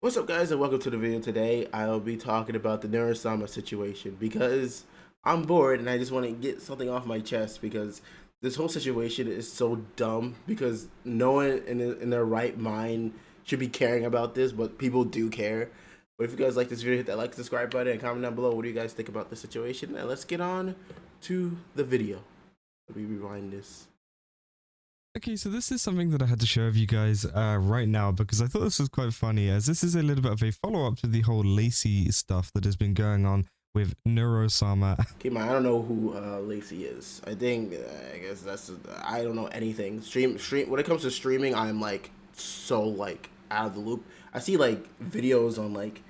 What's up, guys, and welcome to the video. Today I'll be talking about the Neuro-sama situation because I'm bored and I just want to get something off my chest because this whole situation is so dumb because no one in their right mind should be caring about this, but people do care. But if you guys like this video, hit that like, subscribe button, and comment down below what do you guys think about the situation, and let's get on to the video. Let me rewind this. Okay, so this is something that I had to share with you guys right now because I thought this was quite funny, as this is a little bit of a follow-up to the whole Lacey stuff that has been going on with Neuro-sama. Okay, man, I don't know who Lacey is. I guess I don't know anything. Stream. When it comes to streaming, I'm like so like out of the loop. I see like videos on like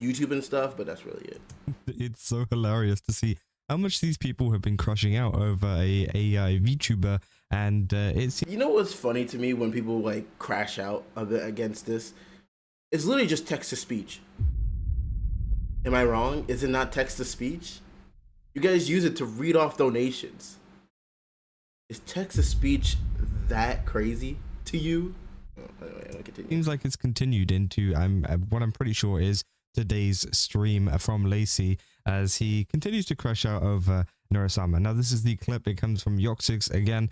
YouTube and stuff, but that's really it. It's so hilarious to see how much these people have been crushing out over a AI VTuber, and it's... You know what's funny to me when people like crash out a bit against this? It's literally just text to speech. Am I wrong? Is it not text to speech? You guys use it to read off donations. Is text to speech that crazy to you? Oh, anyway, I'll continue. Seems like it's continued into what I'm pretty sure is today's stream from Lacey, as he continues to crash out of Neuro-sama. Now, this is the clip. It comes from Yoxix again,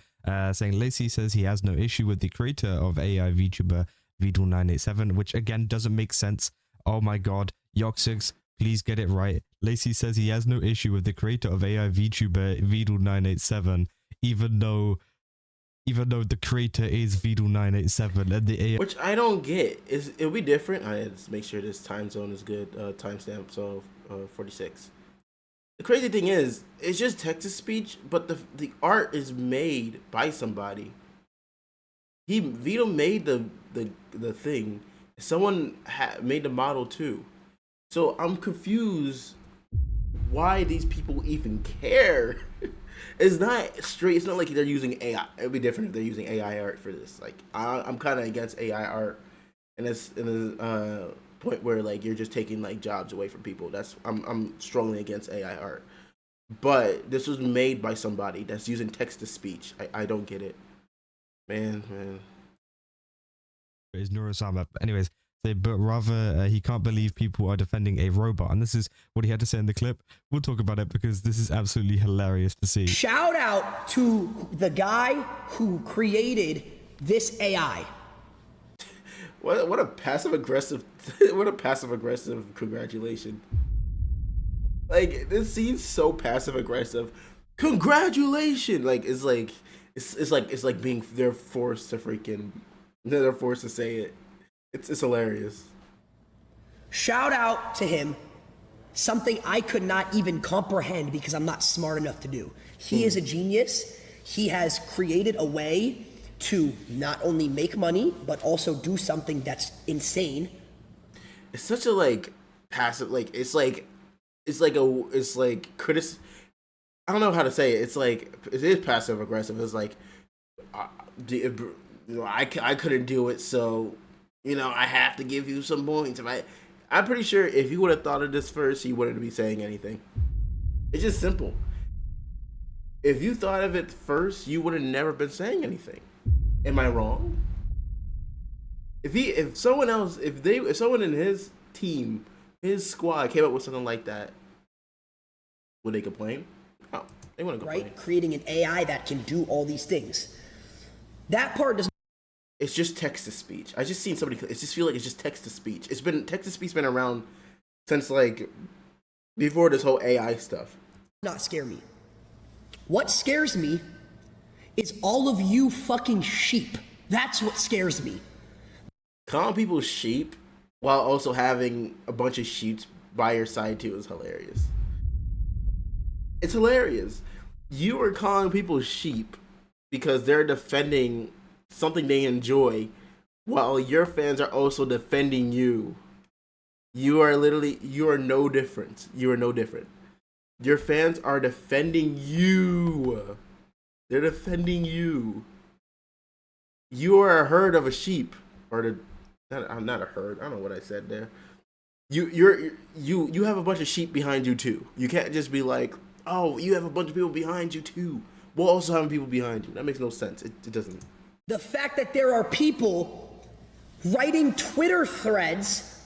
saying Lacey says he has no issue with the creator of AI VTuber Vidal987, which again doesn't make sense. Oh my god, Yoxix, please get it right. Lacey says he has no issue with the creator of AI VTuber Vidal987, even though the creator is Vidal987 and the AI... Which I don't get. It'll be different. Let's make sure this time zone is good. Timestamp, so 46. The crazy thing is, it's just text to speech, but the art is made by somebody. Vito made the thing. Someone made the model too. So I'm confused why these people even care. It's not straight. It's not like they're using AI. It'd be different if they're using AI art for this. Like I'm kind of against AI art, and it's in a point where like you're just taking like jobs away from people. I'm strongly against AI art. But this was made by somebody that's using text to speech. I don't get it, man. Is Neuro-sama. Anyways, but rather he can't believe people are defending a robot, and this is what he had to say in the clip. We'll talk about it because this is absolutely hilarious to see. Shout out to the guy who created this AI. What a passive aggressive congratulation. Like, this seems so passive aggressive. Congratulations. Like it's like being they're forced to say it. It's hilarious. Shout out to him. Something I could not even comprehend because I'm not smart enough to do. He is a genius. He has created a way to not only make money, but also do something that's insane. It's such a like passive, like it's like critic. I don't know how to say it. It's like it is passive aggressive. It's like I couldn't do it, so I have to give you some points. I'm pretty sure if you would have thought of this first, you wouldn't be saying anything. It's just simple. If you thought of it first, you would have never been saying anything. Am I wrong? If someone in his team, his squad came up with something like that, would they complain? No, they wouldn't complain. Right? Creating an AI that can do all these things. That part does. It's just text to speech. I just seen somebody. It just feel like it's just text to speech. Text to speech been around since like before this whole AI stuff. Not scare me. What scares me is all of you fucking sheep. That's what scares me. Calling people sheep while also having a bunch of sheep by your side too is hilarious. It's hilarious. You are calling people sheep because they're defending something they enjoy, while your fans are also defending you. You are no different. You are no different. Your fans are defending you. They're defending you. You are a herd of a sheep, or I'm not a herd. I don't know what I said there. You have a bunch of sheep behind you too. You can't just be like, oh, you have a bunch of people behind you too. We'll also have people behind you. That makes no sense. It doesn't. The fact that there are people writing Twitter threads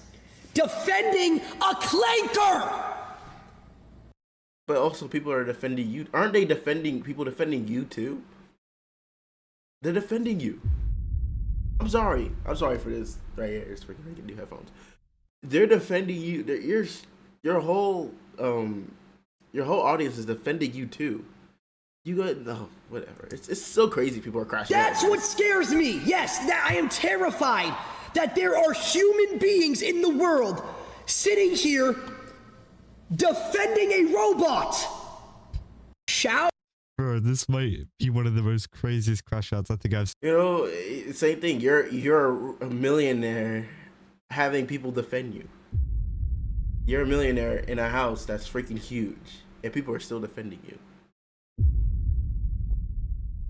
defending a clanker. But also, people are defending you. Aren't they defending people defending you too? They're defending you. I'm sorry for this right here. It's freaking making new headphones. They're defending you. Your whole audience is defending you too. You got no whatever. It's so crazy. People are crashing. That's what scares me. Yes, that I am terrified that there are human beings in the world sitting here defending a robot. Shout. Bro, this might be one of the most craziest crash outs I think I've seen. You know, same thing. You're a millionaire having people defend you. You're a millionaire in a house that's freaking huge, and people are still defending you.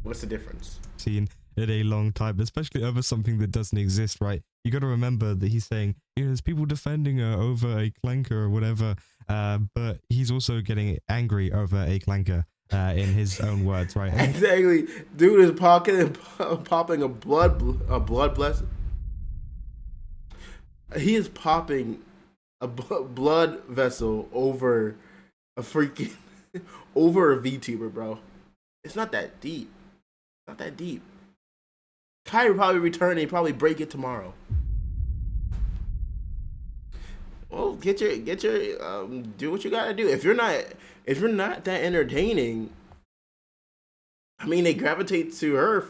What's the difference? Seen in a long time, especially over something that doesn't exist, right? You got to remember that he's saying, you know, there's people defending her over a clanker or whatever, but he's also getting angry over a clanker. In his own words, right? Exactly. Dude is popping a blood blessing. He is popping a blood vessel over a freaking over a VTuber, bro. It's not that deep. Not that deep. Kai will probably return and probably break it tomorrow. Well, get your do what you gotta do. If you're not that entertaining, I mean, they gravitate to her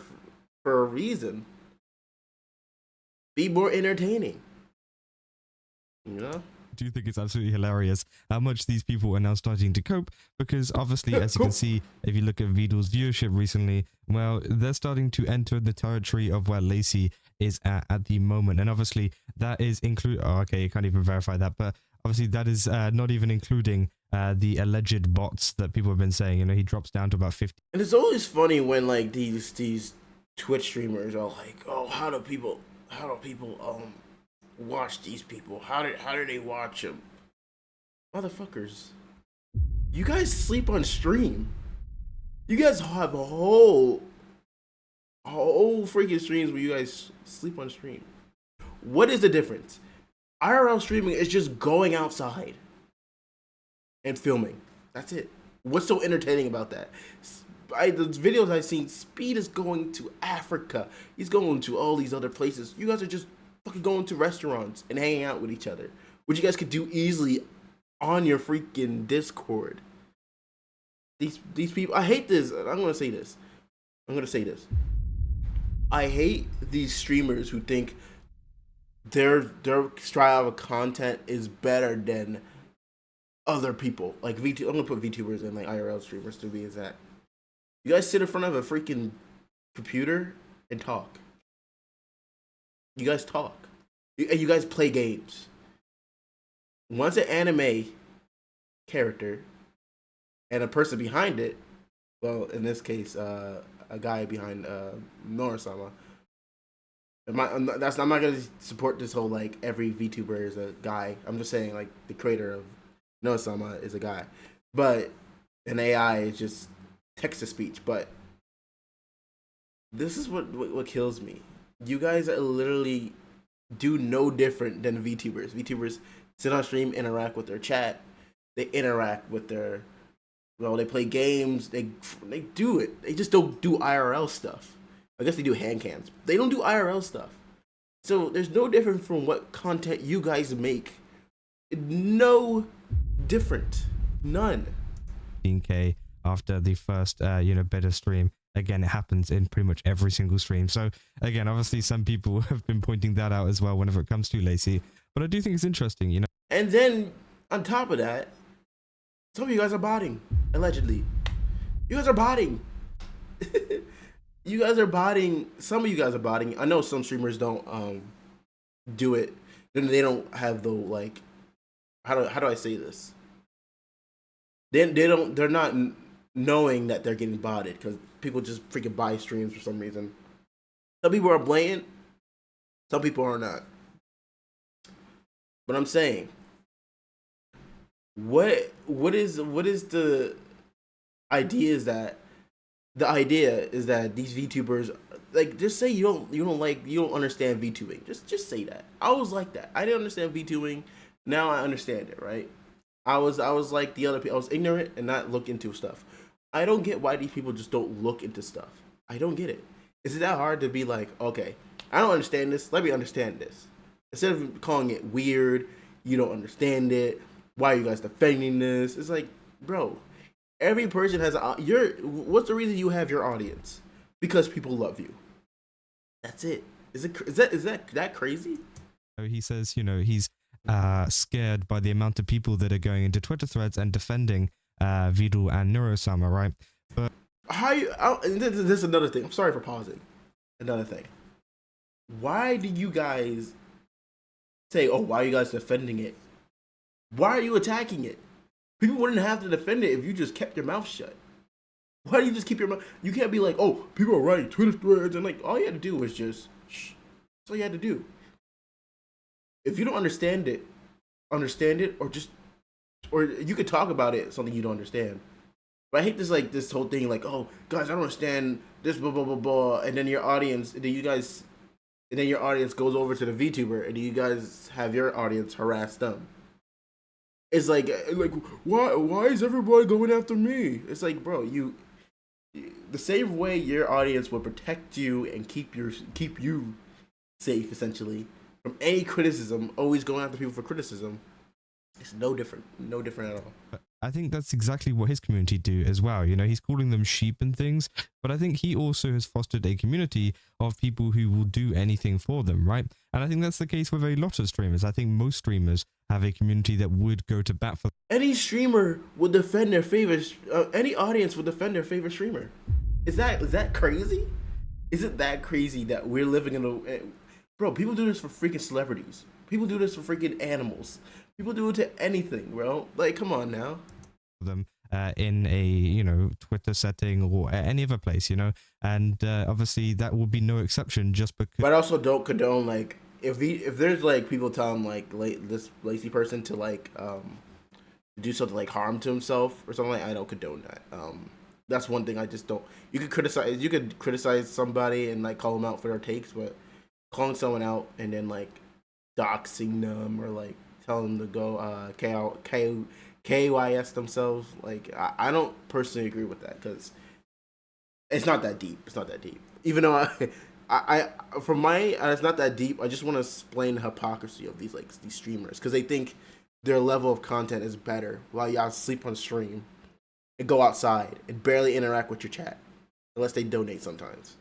for a reason. Be more entertaining. You know? Do you think it's absolutely hilarious how much these people are now starting to cope? Because obviously, as you can see, if you look at Vidal's viewership recently, well, they're starting to enter the territory of where Lacey is at the moment. And obviously, that is okay, you can't even verify that, but obviously that is not even including the alleged bots that people have been saying. You know, he drops down to about 50. And it's always funny when like these Twitch streamers are like, oh, how do people watch these people? How do they watch them? Motherfuckers, you guys sleep on stream. You guys have a whole freaking streams where you guys sleep on stream. What is the difference? IRL streaming is just going outside and filming. That's it. What's so entertaining about that? The videos I've seen, Speed is going to Africa. He's going to all these other places. You guys are just fucking going to restaurants and hanging out with each other, which you guys could do easily on your freaking Discord. These people, I hate this. I'm gonna say this. I hate these streamers who think their style of content is better than other people. Like I'm gonna put VTubers and like IRL streamers to be exact. You guys sit in front of a freaking computer and talk. You guys talk. You guys play games. Once an anime character and a person behind it, well, in this case, a guy behind Neuro-sama. I'm not gonna support this whole like every VTuber is a guy. I'm just saying like the creator of Neuro-sama is a guy, but an AI is just text to speech. But this is what kills me. You guys are literally do no different than VTubers. VTubers sit on stream, interact with their chat. They interact with their, well, they play games. They do it. They just don't do IRL stuff. I guess they do hand cams. They don't do IRL stuff. So there's no different from what content you guys make. No different. None. 15K after the first beta stream. Again, it happens in pretty much every single stream. So again, obviously some people have been pointing that out as well whenever it comes to Lacey. But I do think it's interesting, you know. And then on top of that, some of you guys are botting, allegedly. You guys are botting. You guys are botting. Some of you guys are botting. I know some streamers don't do it. Then they don't have the like. How do I say this? They're not knowing that they're getting botted because people just freaking buy streams for some reason. Some people are blatant. Some people are not. But I'm saying, what is the idea is that these VTubers, like, just say you don't understand VTubing. Just say that. I was like that. I didn't understand VTubing. Now I understand it, right? I was like the other people. I was ignorant and not look into stuff. I don't get why these people just don't look into stuff. I don't get it. Is it that hard to be like, okay, I don't understand this. Let me understand this. Instead of calling it weird, you don't understand it. Why are you guys defending this? It's like, bro, every person has your. What's the reason you have your audience? Because people love you. That's it. Is that crazy? So he says, he's scared by the amount of people that are going into Twitter threads and defending Vidal and Neuro-sama, right? But How you? And this is another thing. I'm sorry for pausing. Another thing. Why do you guys say, "Oh, why are you guys defending it"? Why are you attacking it? People wouldn't have to defend it if you just kept your mouth shut. Why do you just keep your mouth? You can't be like, "Oh, people are writing Twitter threads," and like all you had to do was just shh. That's all you had to do. If you don't understand it, or you could talk about it. Something you don't understand. But I hate this whole thing like, oh guys, I don't understand this blah blah blah blah, and then your audience, and then your audience goes over to the VTuber, and you guys have your audience harass them. It's like why is everybody going after me? It's like, bro, the same way your audience will protect you and keep you safe essentially from any criticism, always going after people for criticism. It's no different at all. I think that's exactly what his community do as well. He's calling them sheep and things, but I think he also has fostered a community of people who will do anything for them, right? And I think that's the case with a lot of streamers. I think most streamers have a community that would go to bat for Any streamer would defend their favorite. Any audience would defend their favorite streamer. Is that crazy? Is it that crazy that we're living in a? Bro, people do this for freaking celebrities. People do this for freaking animals. People do it to anything, bro. Like, come on now. them in a Twitter setting or any other place, and obviously that would be no exception just because. But I also don't condone like if there's like people telling like this lazy person to like do something like harm to himself or something, like I don't condone that. That's one thing I just don't. You could criticize somebody and like call them out for their takes, but calling someone out and then like doxing them or like telling them to go KYS themselves, like I don't personally agree with that because it's not that deep. It's not that deep. Even though it's not that deep. I just want to explain the hypocrisy of these streamers because they think their level of content is better while y'all sleep on stream and go outside and barely interact with your chat unless they donate sometimes.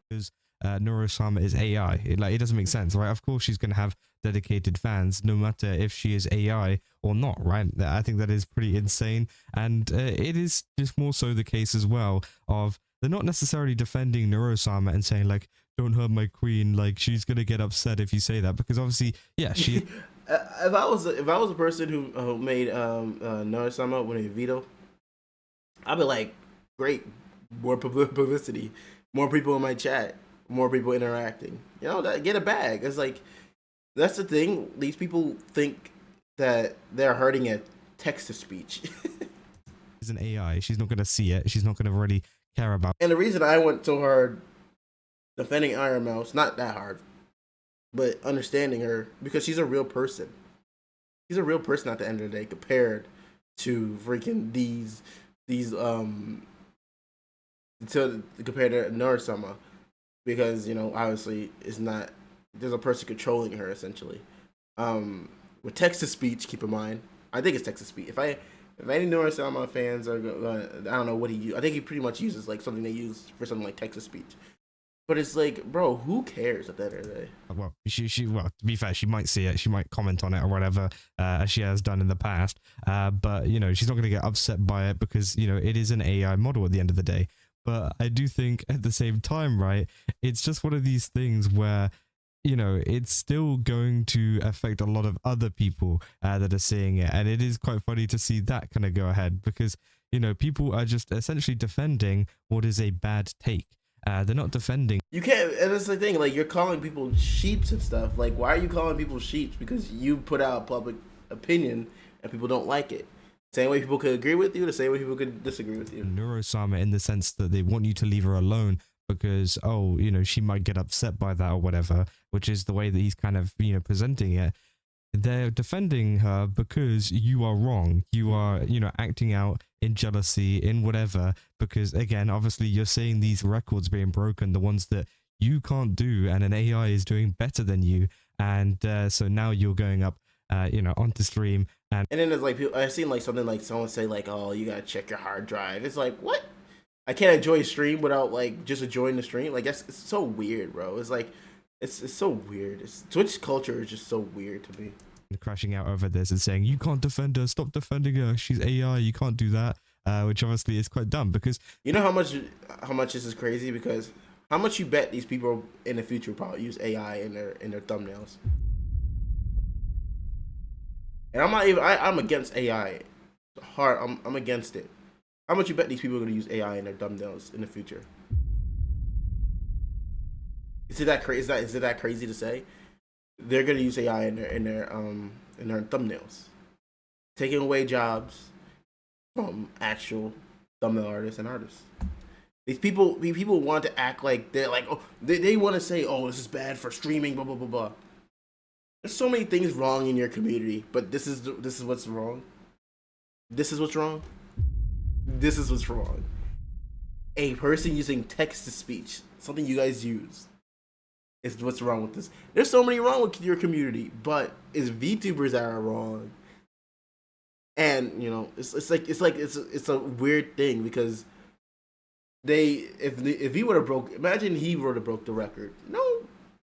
Because Neuro-sama is AI. It doesn't make sense, right? Of course she's going to have dedicated fans no matter if she is AI or not, right? I think that is pretty insane. And it is just more so the case as well of they're not necessarily defending Neuro-sama and saying like, don't hurt my queen, like she's going to get upset if you say that, because obviously, yeah, she... if I was a person who made Neuro-sama when he veto, I'd be like, great, more publicity, more people in my chat, more people interacting. Get a bag. It's like, that's the thing. These people think that they're hurting a text-to-speech. She's an AI. She's not going to see it. She's not going to really care about. And the reason I went so hard defending Iron Mouse, not that hard, but understanding her, because she's a real person. She's a real person at the end of the day compared to freaking these compared to Neuro-sama, because obviously it's not, there's a person controlling her essentially. With text-to-speech, keep in mind, I think it's text-to-speech. If any Neuro-sama fans are going, I don't know what he uses. I think he pretty much uses like something they use for something like text-to-speech. But it's like, bro, who cares at the end of the day? Well, well, to be fair, she might see it, she might comment on it or whatever, as she has done in the past. But she's not going to get upset by it because it is an AI model at the end of the day. But I do think at the same time, right, it's just one of these things where it's still going to affect a lot of other people that are seeing it, and it is quite funny to see that kind of go ahead because people are just essentially defending what is a bad take. They're not defending. You can't, and that's the thing. Like, you're calling people sheeps and stuff. Like, why are you calling people sheeps? Because you put out a public opinion and people don't like it. Same way people could agree with you, the same way people could disagree with you. Neuro-sama in the sense that they want you to leave her alone because she might get upset by that or whatever, which is the way that he's kind of presenting it. they're defending her because you are wrong. You are, acting out in jealousy, in whatever, because again, obviously you're seeing these records being broken, the ones that you can't do, and an AI is doing better than you. And so now you're going up, onto stream. And then there's like people, I've seen like something like someone say like, oh, you gotta check your hard drive. It's like, what? I can't enjoy a stream without like just enjoying the stream. Like it's so weird, bro. It's like it's so weird. Twitch culture is just so weird to me. crashing out over this and saying, you can't defend her, stop defending her, she's AI, you can't do that, which obviously is quite dumb, because you know how much this is crazy, because how much you bet these people in the future probably use AI in their thumbnails. And I'm against AI hard. I'm against it. How much you bet these people are going to use AI in their thumbnails in the future? Is it that crazy? Is it that crazy to say? They're going to use AI in their thumbnails, taking away jobs from actual thumbnail artists and artists. These people want to act like they're like, oh, they want to say, oh, this is bad for streaming, blah blah blah blah. There's so many things wrong in your community, but this is what's wrong. This is what's wrong. This is what's wrong. A person using text to speech, something you guys use, is what's wrong with this. There's so many wrong with your community, but it's VTubers that are wrong. And it's a weird thing, because if he would have broke, imagine he would have broke the record. No,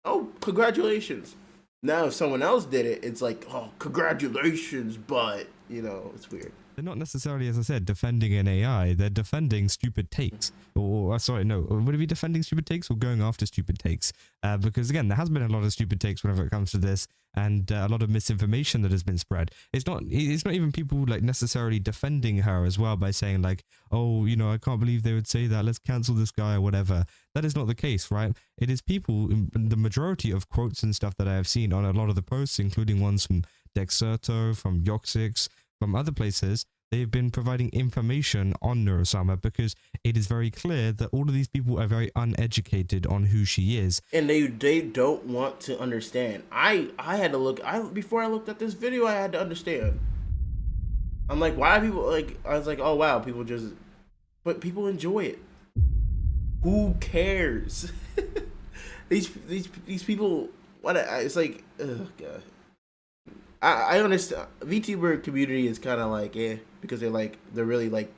oh, congratulations. Now if someone else did it, it's like, oh, congratulations, but it's weird. They're not necessarily, as I said, defending an AI. They're defending stupid takes. Or sorry, no. Would it be defending stupid takes or going after stupid takes? Because again, there has been a lot of stupid takes whenever it comes to this, and a lot of misinformation that has been spread. It's not even people like necessarily defending her as well by saying like, oh, I can't believe they would say that. Let's cancel this guy or whatever. That is not the case, right? It is people. The majority of quotes and stuff that I have seen on a lot of the posts, including ones from Dexerto, from Yoxix, from other places, they've been providing information on Neuro-sama, because it is very clear that all of these people are very uneducated on who she is, and they don't want to understand. I had to look. Before I looked at this video, I had to understand. I'm like, why are people like? I was like, oh wow, but people enjoy it. Who cares? these people. It's like, oh god. I understand. VTuber community is kind of like, because they're really like,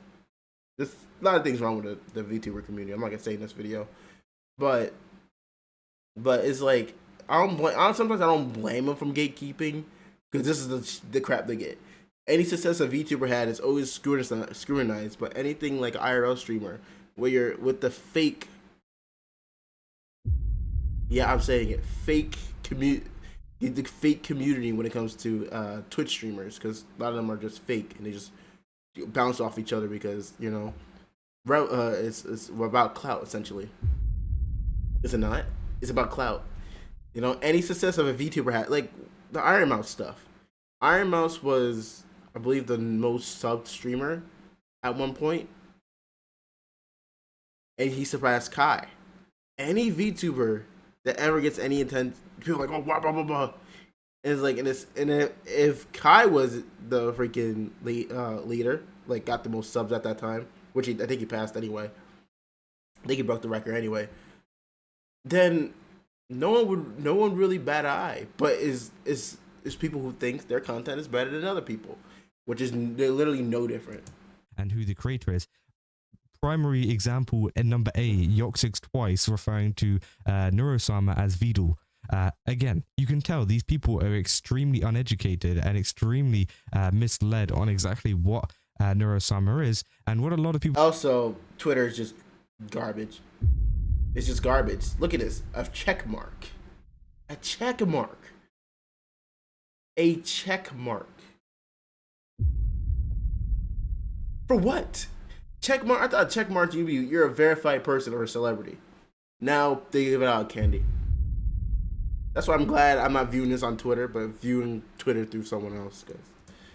there's a lot of things wrong with the VTuber community. I'm not gonna say in this video, but it's like sometimes I don't blame them from gatekeeping, because this is the crap they get. Any success a VTuber had is always scrutinized, but anything like IRL streamer where you're with the fake, I'm saying it, fake community. The fake community when it comes to Twitch streamers, because a lot of them are just fake and they just bounce off each other because it's about clout essentially. Is it not? It's about clout. Any success of a VTuber had, like the Iron Mouse stuff. Iron Mouse was, I believe, the most subbed streamer at one point, and he surpassed Kai. Any VTuber that ever gets any intent, people are like, oh, blah blah blah blah. And it's like, if Kai was the freaking leader, like got the most subs at that time, which I think he passed anyway. I think he broke the record anyway. Then no one really bat an eye, but is people who think their content is better than other people, which is they're literally no different. And who the creator is. Primary example at number 8, Yoxix twice referring to Neuro-sama as Vidal. Again, you can tell these people are extremely uneducated and extremely misled on exactly what Neuro-sama is, and what a lot of people. Also, Twitter is just garbage. It's just garbage. Look at this. A check mark. A check mark. A check mark. For what? Check mark. I thought check mark you're a verified person or a celebrity. Now they give it out candy. That's why I'm glad I'm not viewing this on Twitter, but viewing Twitter through someone else.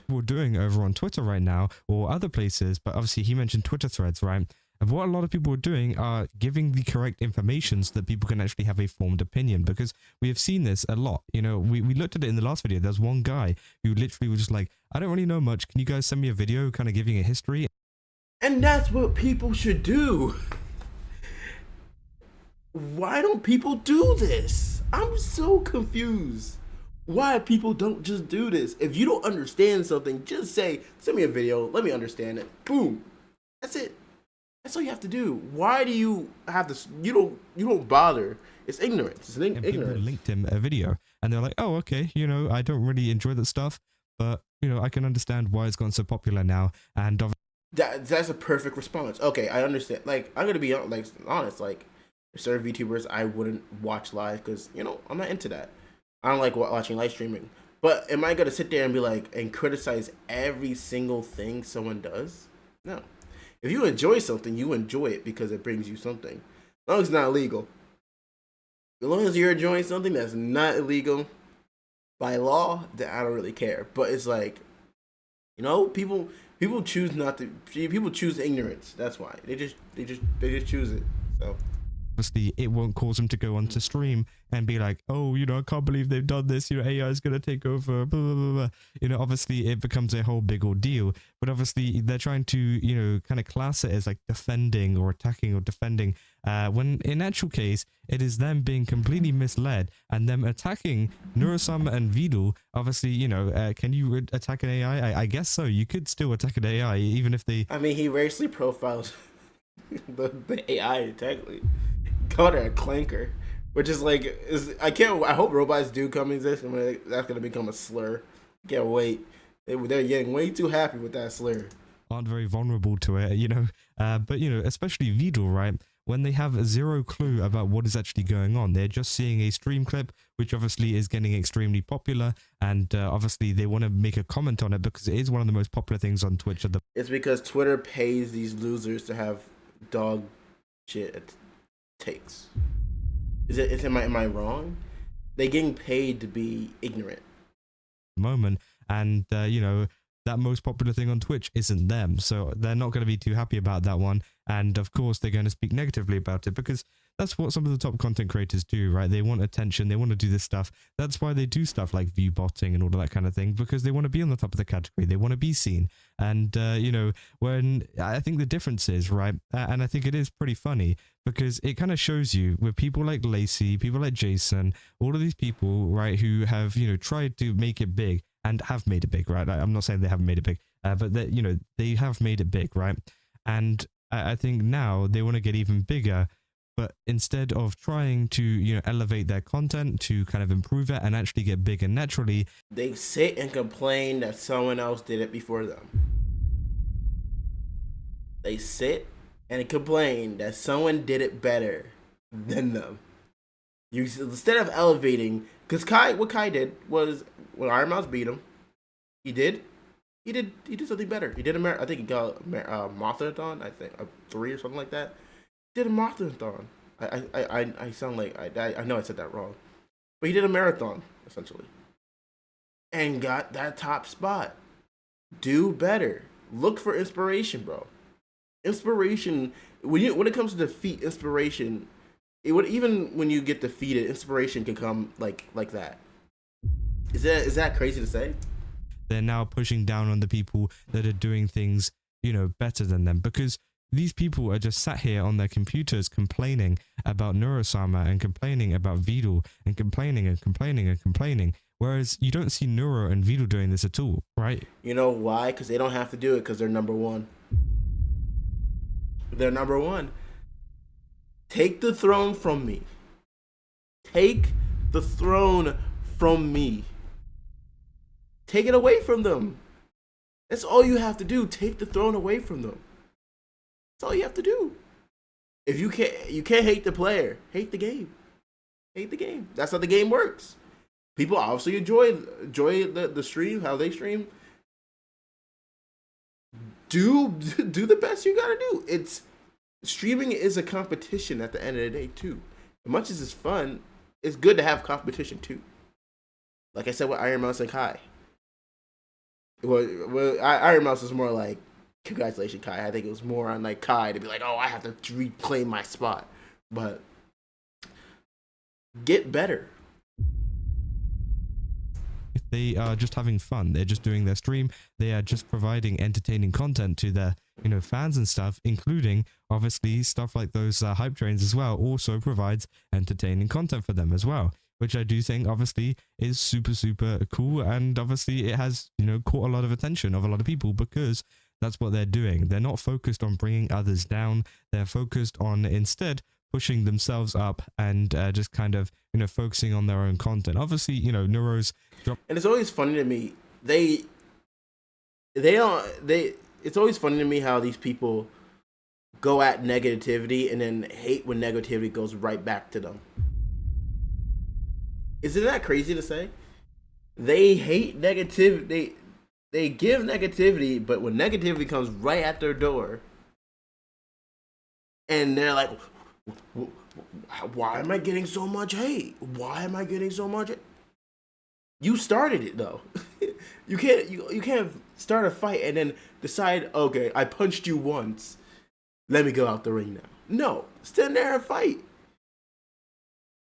We're doing over on Twitter right now or other places, but obviously he mentioned Twitter threads, right? of what a lot of people are doing are giving the correct information so that people can actually have a formed opinion, because we have seen this a lot. You know, we looked at it in the last video. There's one guy who literally was just like, I don't really know much. Can you guys send me a video kind of giving a history? And that's what people should do. Why don't people do this? I'm so confused. Why people don't just do this? If you don't understand something, just say, send me a video, let me understand it. Boom. That's it. That's all you have to do. Why do you have this? You don't bother. It's ignorance. It's And people ignorance. linked him a video and they're like, oh, okay, you know, I don't really enjoy that stuff, but you know, I can understand why it's gotten so popular now. And That's a perfect response. Okay, I understand. Like, I'm gonna be like honest. Like, certain VTubers I wouldn't watch live because I'm not into that. I don't like watching live streaming. But am I gonna sit there and be like and criticize every single thing someone does? No. If you enjoy something, you enjoy it because it brings you something. As long as it's not illegal. As long as you're enjoying something that's not illegal by law, then I don't really care. But it's like, people choose not to. People choose ignorance. That's why they just choose it. So obviously it won't cause them to go onto stream and be like, oh, you know, I can't believe they've done this, you know, AI is going to take over, blah, blah, blah, blah. You know, obviously it becomes a whole big ordeal, but obviously they're trying to, you know, kind of class it as like defending or attacking or defending, when in actual case, it is them being completely misled and them attacking Neuro-sama and Vidal. Obviously, you know, can you attack an AI? I guess so. You could still attack an AI, even if they... I mean, he racially profiled the AI, technically. Called her a clanker, which is like, I hope robots do come exist, and that's gonna become a slur. Can't wait. They're getting way too happy with that slur. Aren't very vulnerable to it, you know, but you know, especially Vidal, right? When they have zero clue about what is actually going on, they're just seeing a stream clip, which obviously is getting extremely popular, and obviously they want to make a comment on it because it is one of the most popular things on Twitch at the... It's because Twitter pays these losers to have dog shit takes. Am I wrong? They getting paid to be ignorant moment, and you know, that most popular thing on Twitch isn't them, so they're not going to be too happy about that one, and of course they're going to speak negatively about it because that's what some of the top content creators do, right? They want attention, they want to do this stuff. That's why they do stuff like view botting and all of that kind of thing, because they want to be on the top of the category, they want to be seen. And you know, when I think the difference is, right, and I think it is pretty funny because it kind of shows you with people like Lacey, people like Jason, all of these people, right, who have, you know, tried to make it big and have made it big, right? I'm not saying they haven't made it big, but that, you know, they have made it big, right? And I think now they want to get even bigger, but instead of trying to, you know, elevate their content to kind of improve it and actually get bigger naturally, they sit and complain that someone else did it before them. They sit and complain that someone did it better than them. You, instead of elevating, because what Kai did was when Iron Mouse beat him, he did something better. He did I think he got a Marathon, I think a 3 or something like that. Did a marathon. I sound like I know I said that wrong, but he did a marathon essentially, and got that top spot. Do better. Look for inspiration, bro. Inspiration when it comes to defeat, inspiration. Even when you get defeated, inspiration can come like that. Is that crazy to say? they're now pushing down on the people that are doing things, you know, better than them, because these people are just sat here on their computers complaining about Neuro-sama and complaining about Vidal and complaining and complaining and complaining. Whereas you don't see Neuro and Vidal doing this at all, right? You know why? Because they don't have to do it because they're number one. They're number one. Take the throne from me. Take the throne from me. Take it away from them. That's all you have to do. Take the throne away from them. That's all you have to do. If you can't hate the player. Hate the game. Hate the game. That's how the game works. People obviously enjoy the stream, how they stream. Do the best you gotta do. It's streaming is a competition at the end of the day too. As much as it's fun, it's good to have competition too. Like I said with Iron Mouse and Kai. Well, Iron Mouse is more like congratulations, Kai. I think it was more on like Kai to be like, oh, I have to reclaim my spot. But get better. If they are just having fun, they're just doing their stream, they are just providing entertaining content to their fans and stuff, including obviously stuff like those hype trains as well, also provides entertaining content for them as well, which I do think obviously is super cool. And obviously it has caught a lot of attention of a lot of people because that's what they're doing. They're not focused on bringing others down, they're focused on instead pushing themselves up and just kind of focusing on their own content. Obviously Neuro's and it's always funny to me. It's always funny to me how these people go at negativity and then hate when negativity goes right back to them. Isn't that crazy to say? They hate negativity. They give negativity, but when negativity comes right at their door, and they're like, "Why am I getting so much hate? Why am I getting so much hate?" You started it though. You can't start a fight and then decide, okay, I punched you once. Let me go out the ring now. No, stand there and fight.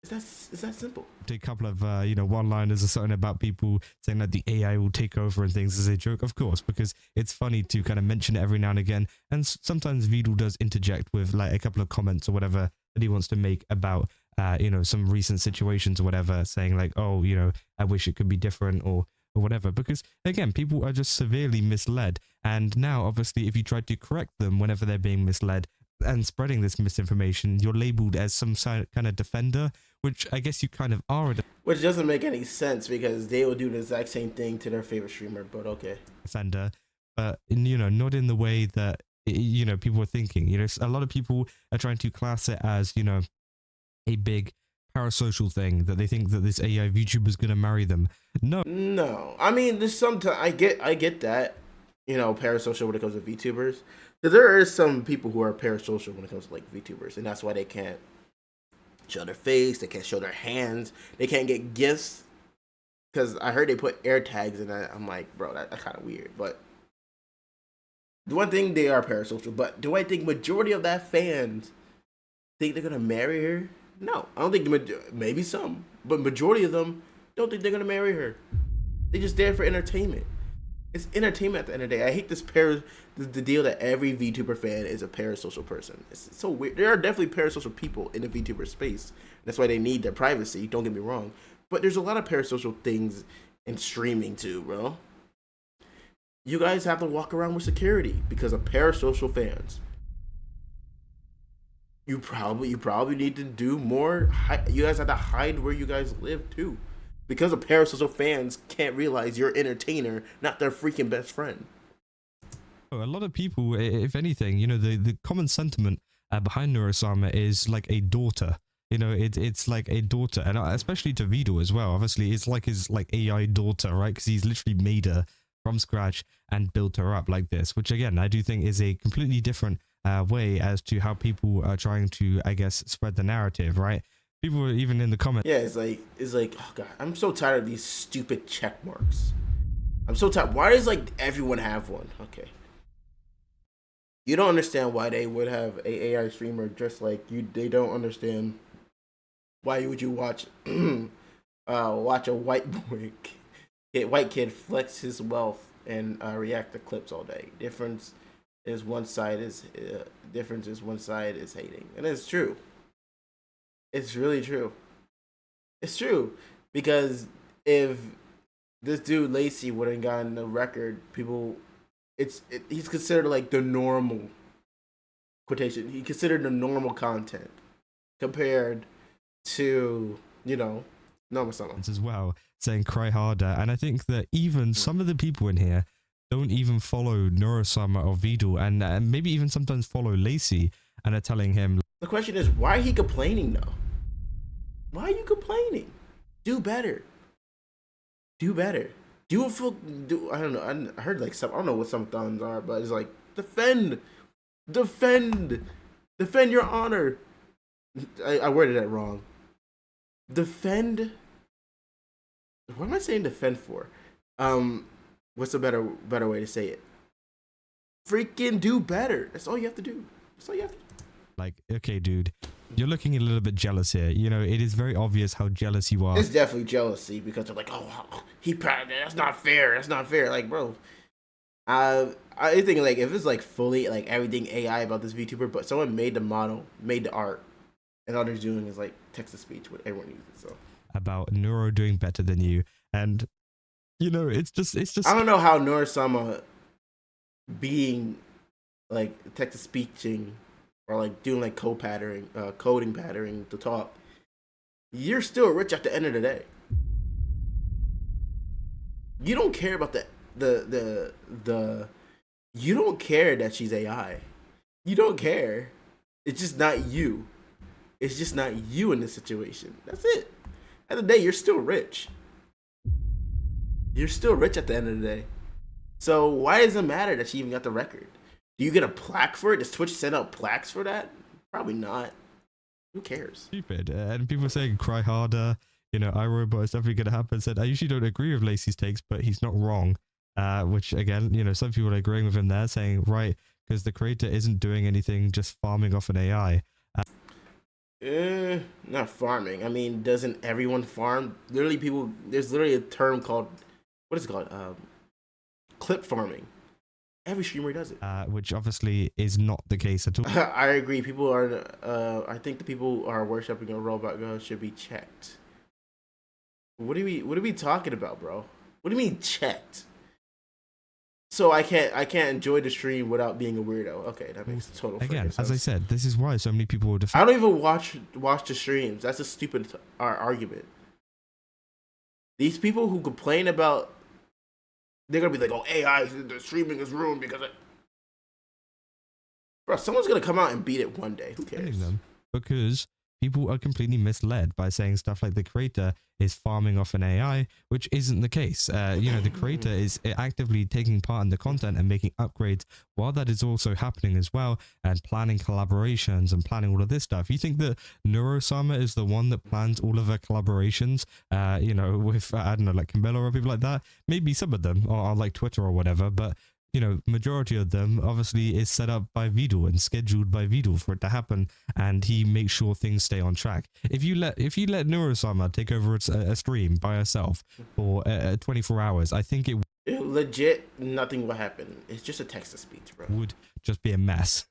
It's that simple. A couple of one-liners or something about people saying that the AI will take over and things as a joke, of course, because it's funny to kind of mention it every now and again. And sometimes Vidal does interject with like a couple of comments or whatever that he wants to make about some recent situations or whatever, saying like, oh, I wish it could be different or whatever, because again, people are just severely misled. And now obviously if you try to correct them whenever they're being misled and spreading this misinformation, you're labeled as some kind of defender, which I guess you kind of are which doesn't make any sense because they will do the exact same thing to their favorite streamer, but okay. Defender, but not in the way that people are thinking. A lot of people are trying to class it as a big parasocial thing, that they think that this AI VTuber is going to marry them. No, I mean, there's sometimes I get that, parasocial when it comes to VTubers. Because there is some people who are parasocial when it comes to like VTubers, and that's why they can't show their face, they can't show their hands, they can't get gifts. Because I heard they put air tags in that. I'm like, bro, that's kind of weird. But the one thing, they are parasocial. But do I think majority of that fans think they're gonna marry her? No, I don't think maybe some, but majority of them don't think they're gonna marry her. They just there for entertainment. It's entertainment at the end of the day. I hate the deal that every VTuber fan is a parasocial person. It's so weird. There are definitely parasocial people in the VTuber space. That's why they need their privacy. Don't get me wrong, but there's a lot of parasocial things in streaming too, bro. You guys have to walk around with security because of parasocial fans. You probably need to do more. You guys have to hide where you guys live too, because the parasocial fans can't realize you're an entertainer, not their freaking best friend. A lot of people, if anything, the common sentiment behind Neuro-sama is like a daughter. It's like a daughter, and especially to Vidal as well. Obviously, it's like his AI daughter, right? Because he's literally made her from scratch and built her up like this, which again I do think is a completely different way as to how people are trying to, I guess, spread the narrative, right? People are even in the comments. Yeah, it's like, oh god, I'm so tired of these stupid check marks. I'm so tired. Why does like everyone have one? Okay. You don't understand why they would have a AI streamer just like you. They don't understand why would you watch watch a white kid flex his wealth and react to clips all day. Difference is one side is hating, and it's true. It's really true. It's true because if this dude Lacey wouldn't gotten the record, he's considered like the normal quotation. He considered the normal content compared to Neuro-sama as well, saying cry harder. And I think that even some of the people in here don't even follow Neuro-sama or Vidal, and maybe even sometimes follow Lacey, and are telling him. The question is, why are he complaining though? Why are you complaining? Do better. Do better. I don't know. I heard like some. I don't know what some thumbs are, but it's like defend your honor. I worded that wrong. Defend. What am I saying defend for? What's a better way to say it? freaking do better. That's all you have to do. That's all you have to do. Like, okay, dude, you're looking a little bit jealous here. You know, it is very obvious how jealous you are. It's definitely jealousy because they're like, oh, that's not fair. That's not fair. Like, bro, I think like if it's like fully like everything AI about this VTuber, but someone made the model, made the art, and all they're doing is like text to speech, what everyone uses. So about Neuro doing better than you, and you know, it's just. I don't know how Neuro-sama being like text to speeching or like doing like coding patterning to talk. You're still rich at the end of the day. You don't care about the you don't care that she's AI. You don't care. It's just not you. It's just not you in this situation. That's it. At the end of the day, you're still rich. You're still rich at the end of the day. So why does it matter that she even got the record? Do you get a plaque for it? Does Twitch send out plaques for that? Probably not. Who cares? Stupid. And people saying cry harder. You know, iRobot is definitely going to happen. Said, I usually don't agree with Lacey's takes, but he's not wrong. Which again, you know, some people are agreeing with him there, saying right, because the creator isn't doing anything, just farming off an AI. Not farming. I mean, doesn't everyone farm? Literally, there's literally a term called, what is it called? Clip farming. Every streamer does it. Which obviously is not the case at all. I agree. People are, I think the people who are worshipping a robot girl should be checked. What are we talking about, bro? What do you mean checked? So I can't enjoy the stream without being a weirdo. Okay, that makes total Again, sense. as I said, this is why so many people will defend. I don't even watch the streams. That's a stupid argument. These people who complain about, they're gonna be like, "Oh, AI, the streaming is ruined because of..." Bro, someone's gonna come out and beat it one day. Who cares? Them because people are completely misled by saying stuff like the creator is farming off an AI, which isn't the case. You know, the creator is actively taking part in the content and making upgrades while that is also happening as well, and planning collaborations and planning all of this stuff. You think that Neuro-sama is the one that plans all of her collaborations, you know, with, I don't know, like Camilla or people like that? Maybe some of them, or like Twitter or whatever, but you know, majority of them obviously is set up by Vidal and scheduled by Vidal for it to happen, and he makes sure things stay on track. If you let Neuro-sama take over a stream by herself for 24 hours, I think it legit nothing will happen. It's just a text to speech, bro. would just be a mess.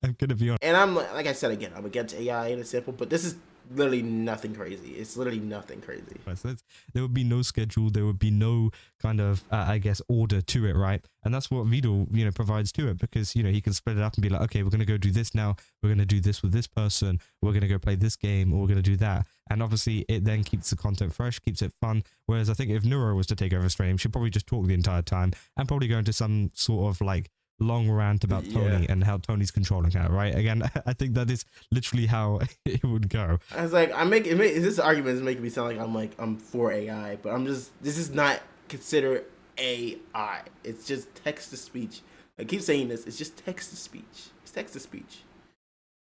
I'm gonna be honest. And I'm like I said again, I'm against AI and it's simple, but this is literally nothing crazy. It's literally nothing crazy. So there would be no schedule, there would be no kind of I guess order to it, right? And that's what Vidal, you know, provides to it, because you know he can split it up and be like, okay, we're gonna go do this now, we're gonna do this with this person, we're gonna go play this game, or we're gonna do that. And obviously it then keeps the content fresh, keeps it fun. Whereas I think if Neuro was to take over stream, she'd probably just talk the entire time and probably go into some sort of like long rant about Tony and how Tony's controlling her, right? Again, I think that is literally how it would go. I was like, this argument is making me sound like I'm for AI, but this is not considered AI. It's just text to speech. I keep saying this. It's just text to speech. It's text to speech.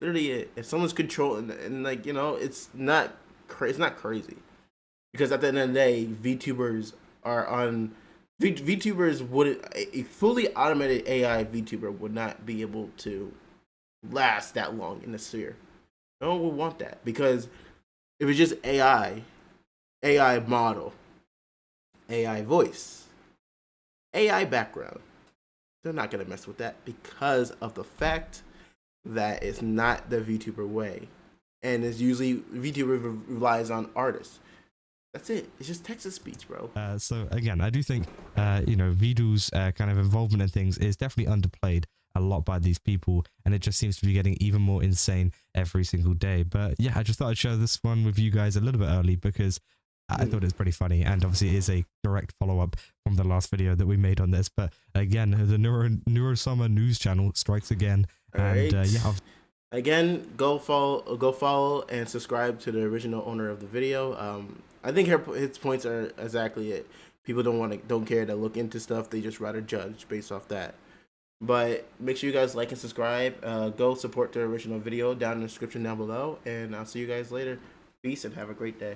Literally, it. If someone's controlling, and like, you know, it's not crazy, because at the end of the day, VTubers are on. VTubers would, a fully automated AI VTuber would not be able to last that long in the sphere. No one would want that, because if it's just AI model, AI voice, AI background, they're not gonna mess with that because of the fact that it's not the VTuber way, and it's usually VTuber relies on artists. That's it. It's just text to speech, bro. So again, I do think, you know, Vidal's kind of involvement in things is definitely underplayed a lot by these people, and it just seems to be getting even more insane every single day. But yeah, I just thought I'd share this one with you guys a little bit early because I thought it was pretty funny, and obviously it is a direct follow-up from the last video that we made on this. But again, the Neuro-sama news channel strikes again, and yeah. Again, go follow and subscribe to the original owner of the video. I think his points are exactly it. People don't care to look into stuff. They just rather judge based off that. But make sure you guys like and subscribe. Go support the original video down in the description down below. And I'll see you guys later. Peace and have a great day.